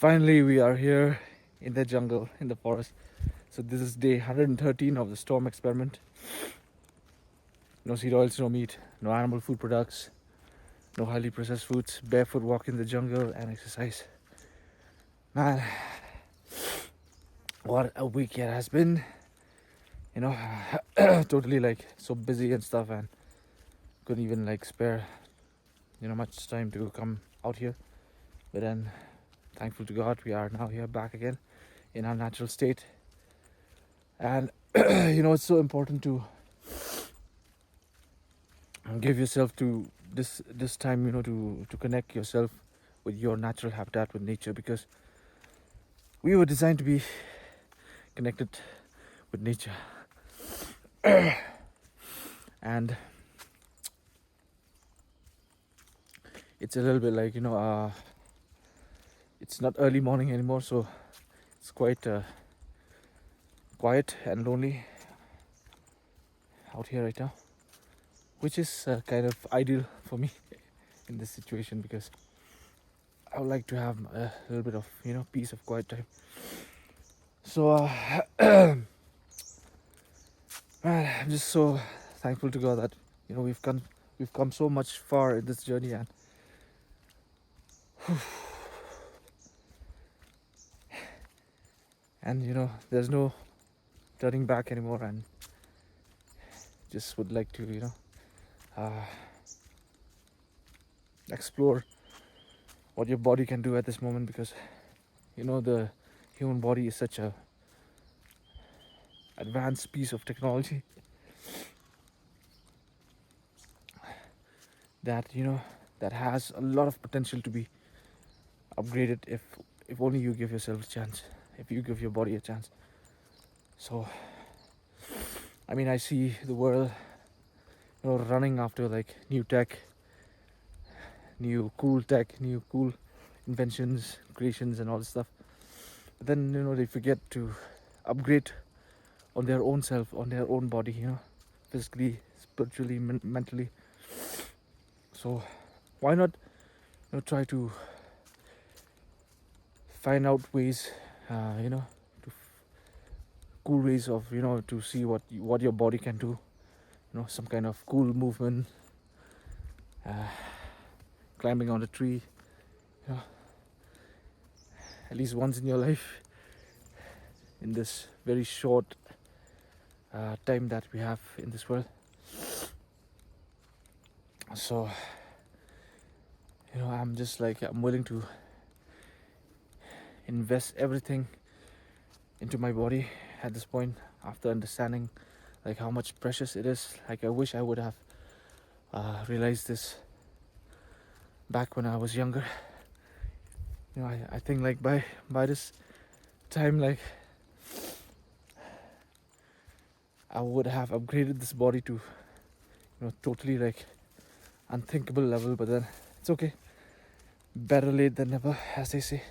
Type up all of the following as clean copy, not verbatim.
Finally, we are here in the jungle, in the forest. So this is day 113 of the storm experiment. No seed oils, no meat, no animal food products, no highly processed foods, barefoot walk in the jungle and exercise. Man, what a week it has been. You know, totally like so busy and stuff, and couldn't even like spare, much time to come out here. But then, thankful to God, we are now here back again in our natural state. And it's so important to give yourself to this time, to connect yourself with your natural habitat, with nature, because we were designed to be connected with nature. And it's a little bit like it's not early morning anymore, so it's quite quiet and lonely out here right now, which is kind of ideal for me in this situation, because I would like to have a little bit of peace of quiet time. So man, I'm just so thankful to God that we've come so much far in this journey, and there's no turning back anymore, and just would like to explore what your body can do at this moment, because the human body is such a advanced piece of technology that that has a lot of potential to be upgraded if only you give yourself a chance, if you give your body a chance. So I mean, I see the world running after like new tech, new cool tech, new cool inventions, creations and all this stuff, but then they forget to upgrade on their own self, on their own body, physically, spiritually, mentally. So why not try to find out ways, to cool ways of to see what your body can do, some kind of cool movement, climbing on a tree, at least once in your life, in this very short time that we have in this world. So I'm just like, I'm willing to invest everything into my body at this point, after understanding like how much precious it is. Like, I wish I would have realized this back when I was younger. I think like by this time, like, I would have upgraded this body to totally like unthinkable level, but then it's okay, better late than never, as they say.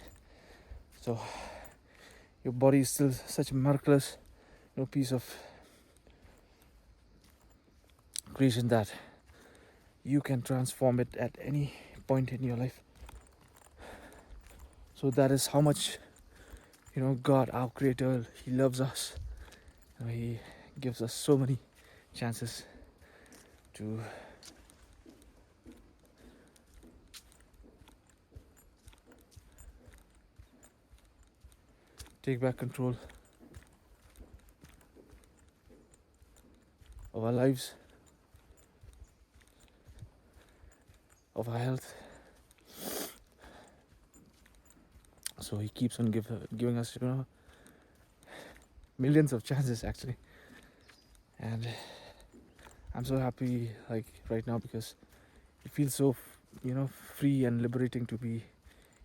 So your body is still such a miraculous piece of creation that you can transform it at any point in your life. So that is how much God, our creator, he loves us. He gives us so many chances to take back control of our lives, of our health. So he keeps on giving us millions of chances, actually. And I'm so happy like right now, because it feels so free and liberating to be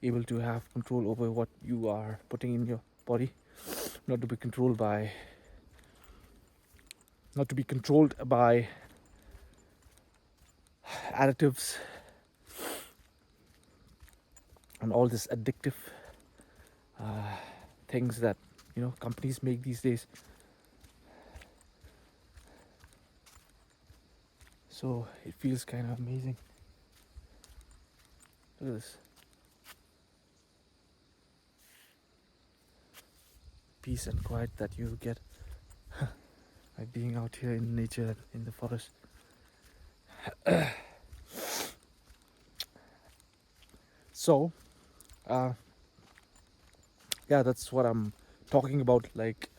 able to have control over what you are putting in your body, not to be controlled by additives and all this addictive things that companies make these days. So it feels kind of amazing. Look at this. peace and quiet that you get by being out here in nature, in the forest. So, yeah, that's what I'm talking about. Like,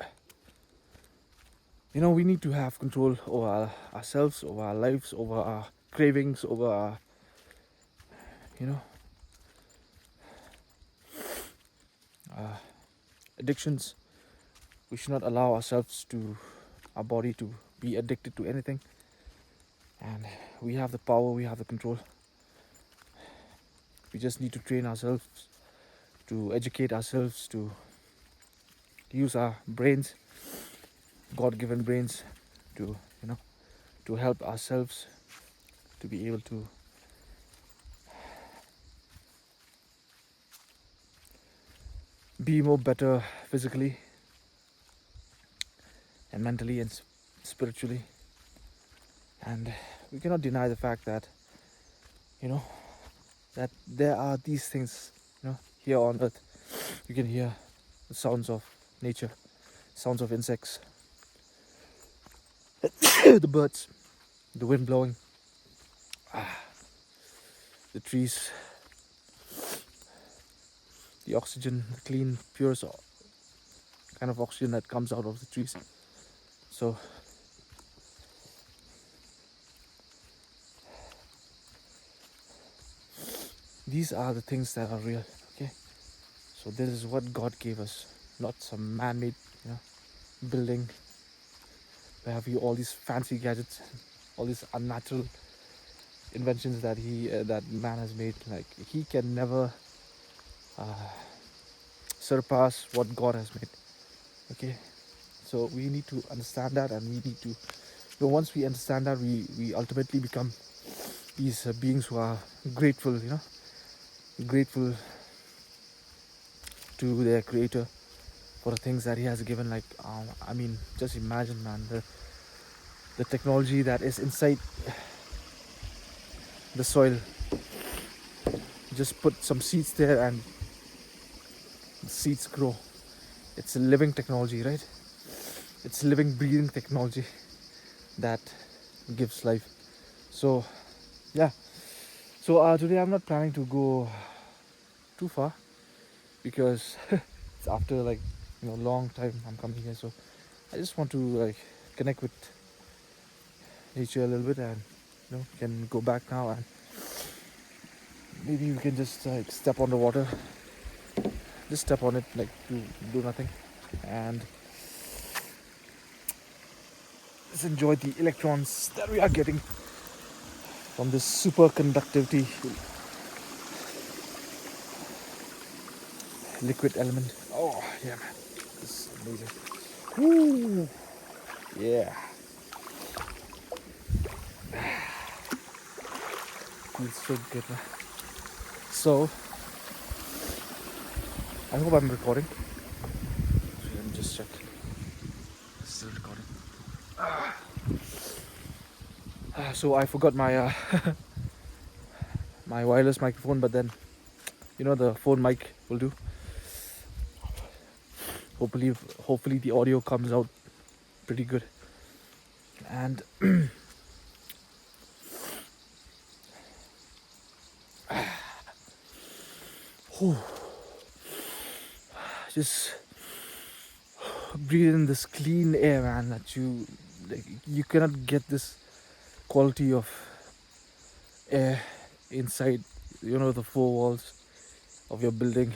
we need to have control over ourselves, over our lives, over our cravings, over our, you know, addictions. We should not allow our body to be addicted to anything. And we have the power, we have the control. We just need to train ourselves, to educate ourselves, to use our brains, God-given brains, to to help ourselves to be able to be more better physically and mentally and spiritually. And we cannot deny the fact that that there are these things here on earth. You can hear the sounds of nature, sounds of insects, the birds, the wind blowing, the trees, the oxygen, the clean, pure kind of oxygen that comes out of the trees. So these are the things that are real. Okay, so this is what God gave us, not some man-made building where have you all these fancy gadgets, all these unnatural inventions that that man has made. Like, he can never surpass what God has made. Okay, so we need to understand that, and we need to once we understand that, we ultimately become these beings who are grateful, grateful to their creator for the things that he has given. Like, I mean, just imagine, man, the technology that is inside the soil. Just put some seeds there and the seeds grow. It's a living technology, right? It's living, breathing technology that gives life. So yeah, so today I'm not planning to go too far because it's after like long time I'm coming here. So I just want to like connect with nature a little bit, and can go back now, and maybe we can just like step on the water, just step on it, like do nothing, and just enjoy the electrons that we are getting from this superconductivity liquid element. Oh yeah, man, this is amazing. Woo! Yeah, feels so good, man. So I hope I'm recording. Let me just check. Still recording. So I forgot my my wireless microphone, but then the phone mic will do. Hopefully the audio comes out pretty good. And just breathe in this clean air, man, that you cannot get this quality of air inside the four walls of your building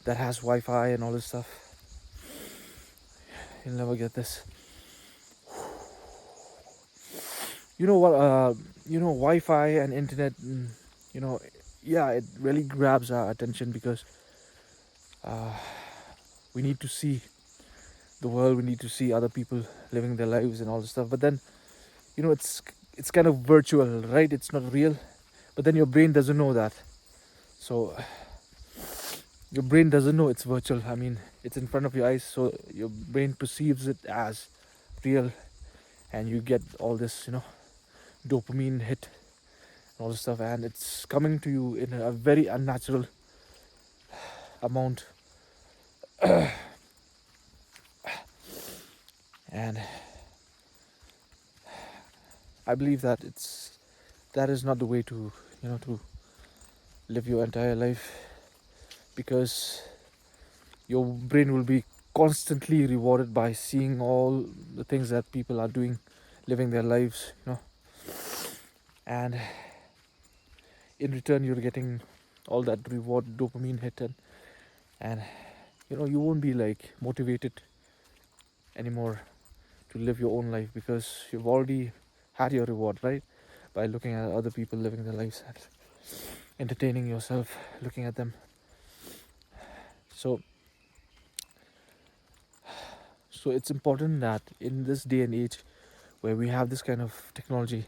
that has Wi-Fi and all this stuff. You'll never get this. You know what? Wi-Fi and internet. Yeah, it really grabs our attention because we need to see the world. We need to see other people living their lives and all this stuff. But then, it's kind of virtual, right? It's not real. But then your brain doesn't know that. So your brain doesn't know it's virtual. I mean, it's in front of your eyes, so your brain perceives it as real, and you get all this, dopamine hit and all this stuff, and it's coming to you in a very unnatural amount And I believe that that is not the way to, to live your entire life, because your brain will be constantly rewarded by seeing all the things that people are doing, living their lives, and in return you're getting all that reward dopamine hit, and you won't be like motivated anymore to live your own life, because you've already had your reward, right, by looking at other people living their lives and entertaining yourself looking at them. So it's important that in this day and age where we have this kind of technology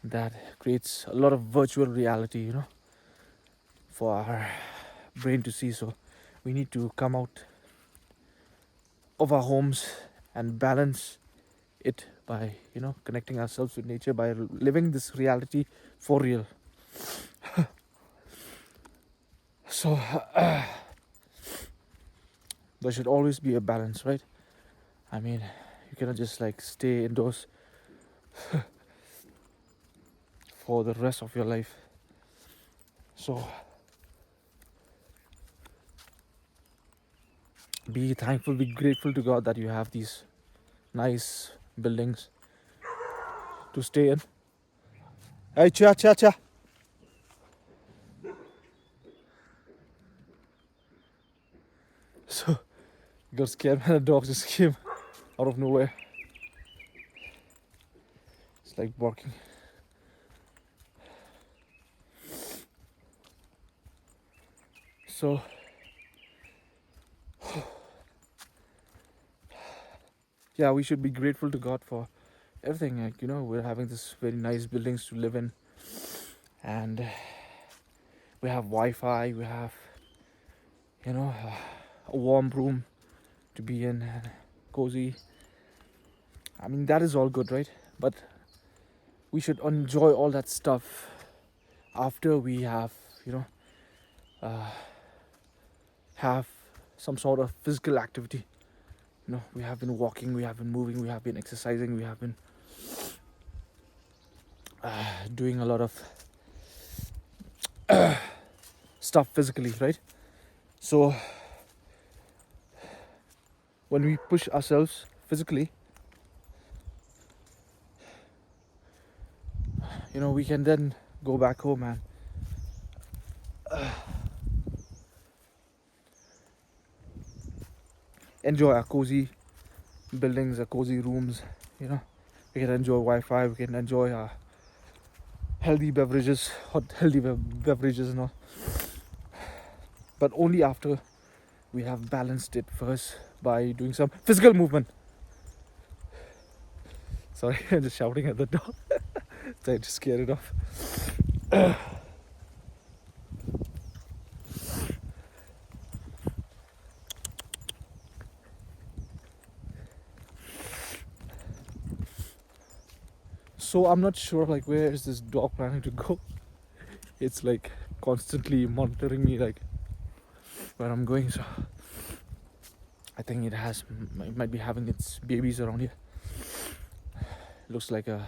that creates a lot of virtual reality, for our brain to see, so we need to come out of our homes and balance it by connecting ourselves with nature, by living this reality for real. So there should always be a balance, right? I mean, you cannot just like stay indoors for the rest of your life. So be thankful, be grateful to God that you have these nice buildings to stay in. Hey, cha cha cha. So got scared when a dog just came out of nowhere. It's like barking. So yeah, we should be grateful to God for everything. Like, we're having this very nice buildings to live in, and we have Wi-Fi, we have a warm room to be in, and cozy. I mean, that is all good, right? But we should enjoy all that stuff after we have uh, have some sort of physical activity. We have been walking, we have been moving, we have been exercising, we have been doing a lot of stuff physically, right? So when we push ourselves physically, we can then go back home and enjoy our cozy buildings, our cozy rooms. We can enjoy Wi-Fi, we can enjoy our healthy beverages, hot healthy beverages and all. But only after we have balanced it first by doing some physical movement. Sorry, I'm just shouting at the dog. Trying to scare it off. So I'm not sure like where is this dog planning to go. It's like constantly monitoring me like where I'm going. So I think it might be having its babies around here. Looks like a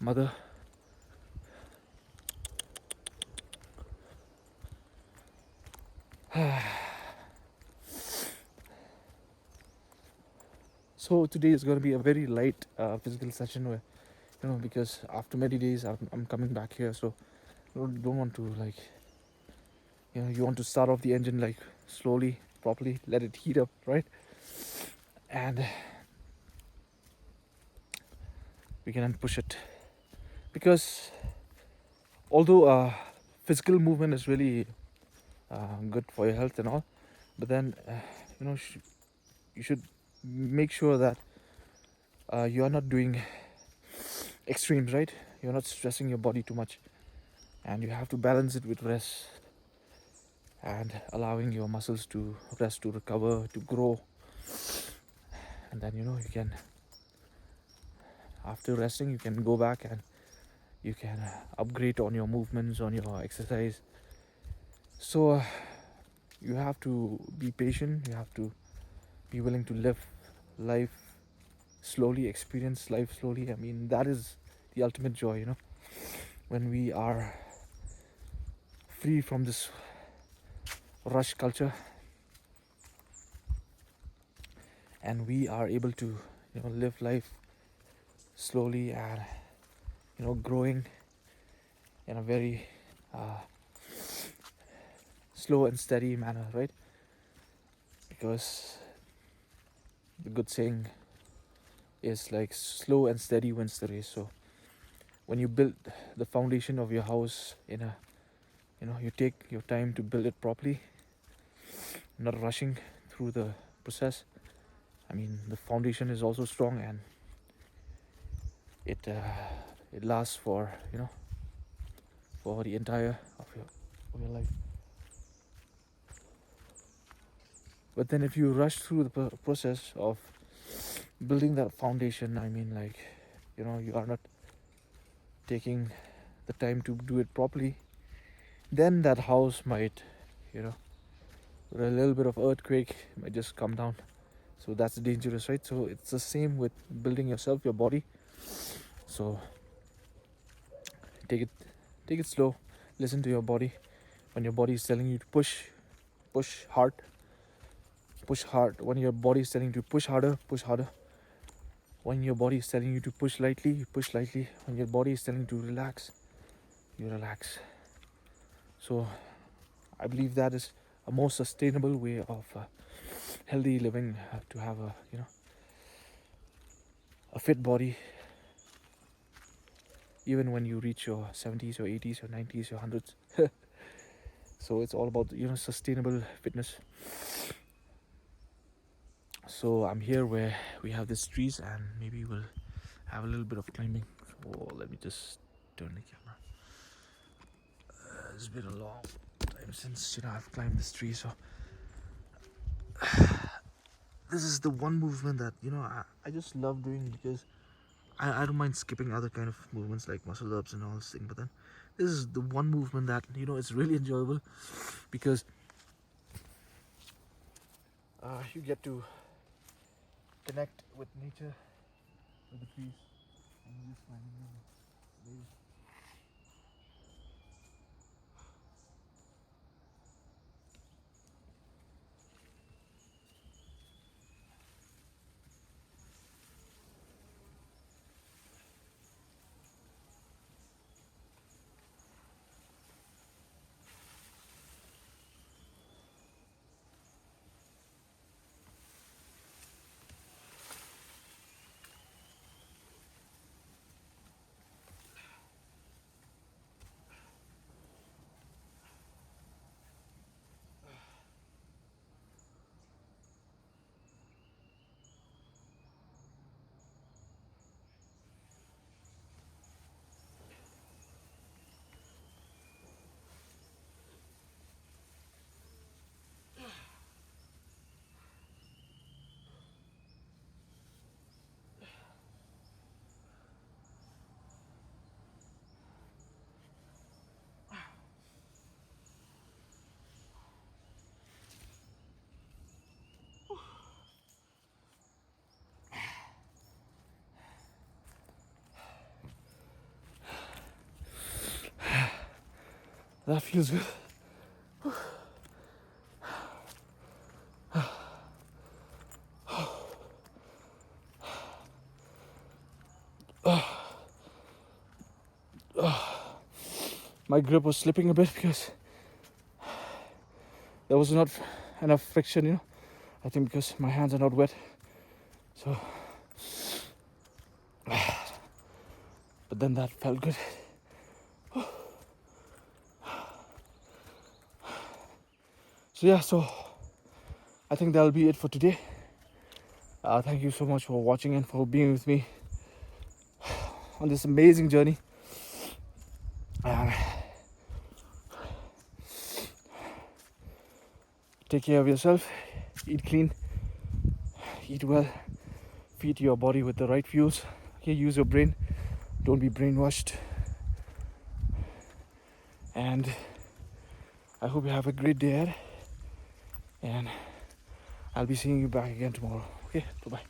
mother. So today is going to be a very light physical session where because after many days I'm coming back here, so don't want to like you want to start off the engine like slowly, properly, let it heat up, right? And we can then push it, because although physical movement is really good for your health and all, but then you should make sure that you are not doing extremes, right? You're not stressing your body too much, and you have to balance it with rest and allowing your muscles to rest, to recover, to grow. And then you can, after resting, you can go back and you can upgrade on your movements, on your exercise, So you have to be patient, you have to be willing to live life slowly, experience life slowly. I mean, that is the ultimate joy, you know, when we are free from this rush culture and we are able to, you know, live life slowly and, you know, growing in a very slow and steady manner, right? Because the good saying is like slow and steady wins the race. So when you build the foundation of your house in a, you know, you take your time to build it properly, not rushing through the process. I mean, the foundation is also strong and it lasts for, you know, for the entire of your life. But then if you rush through the process of building that foundation, I mean, like, you know, you are not taking the time to do it properly, then that house might, you know, with a little bit of earthquake, might just come down. So that's dangerous, right? So it's the same with building yourself, your body. So take it slow. Listen to your body. When your body is telling you to push hard, push hard. When your body is telling you to push harder, push harder. When your body is telling you to push lightly, you push lightly. When your body is telling you to relax, you relax. So I believe that is a more sustainable way of healthy living, to have a, you know, a fit body even when you reach your 70s or 80s or 90s or 100s. So it's all about, you know, sustainable fitness. So I'm here where we have these trees and maybe we'll have a little bit of climbing. So let me just turn the camera. It's been a long time since, you know, I've climbed this tree. So this is the one movement that, you know, I just love doing because I don't mind skipping other kind of movements like muscle ups and all this thing, but then this is the one movement that, you know, it's really enjoyable because you get to connect with nature, with the trees, and you just finding them. That feels good. My grip was slipping a bit because there was not enough friction, you know. I think because my hands are not wet. So, but then that felt good. So yeah, so I think that'll be it for today. Thank you so much for watching and for being with me on this amazing journey. Take care of yourself, eat clean, eat well, feed your body with the right fuels. Okay, use your brain, don't be brainwashed, and I hope you have a great day ahead, and I'll be seeing you back again tomorrow. Okay, bye bye.